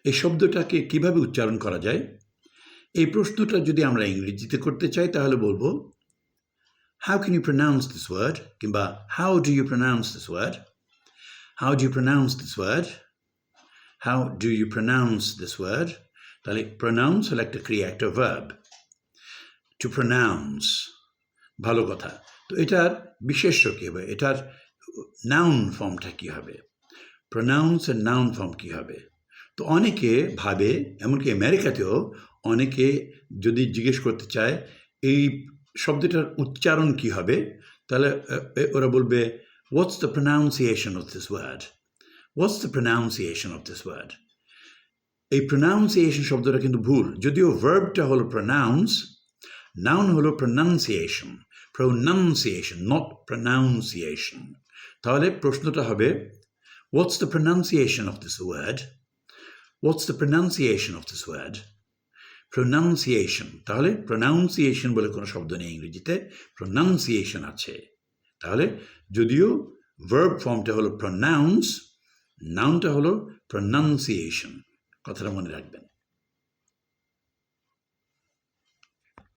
এই শব্দটাকে কিভাবে উচ্চারণ করা যায়? এই প্রশ্নটা যদি আমরা ইংরেজিতে করতে চাই তাহলে বলবো how can you pronounce this word কিংবা how do you pronounce this word? How do you pronounce this word? How do you pronounce this word? তাহলে pronounce হলো একটা ক্রিয়া, একটা verb. To pronounce, ভালো কথা। তো এটার বিশেষ্য কি হবে? এটার noun ফর্মটা কি হবে? Pronounce এর noun ফর্ম কি হবে? তো অনেকে ভাবে, এমনকি আমেরিকাতেও অনেকে যদি জিজ্ঞেস করতে চায় এই শব্দটার উচ্চারণ কি হবে, তাহলে ওরা বলবে what's the pronunciation of this word? What's the pronunciation of this word? এই pronunciation শব্দটা কিন্তু ভুল। যদিও ভার্বটা হলো pronounce, noun হলো pronunciation, not pronunciation. তাহলে প্রশ্নটা হবে what's the pronunciation of this word? What's the pronunciation of this word? Pronunciation. তাহলে pronunciation বলে কোনো শব্দ নেই ইংরেজিতে, pronunciation আছে। তাহলে যদিও verb ফর্মটা হলো pronounce, nounটা হলো pronunciation। কথাটা মনে রাখবেন।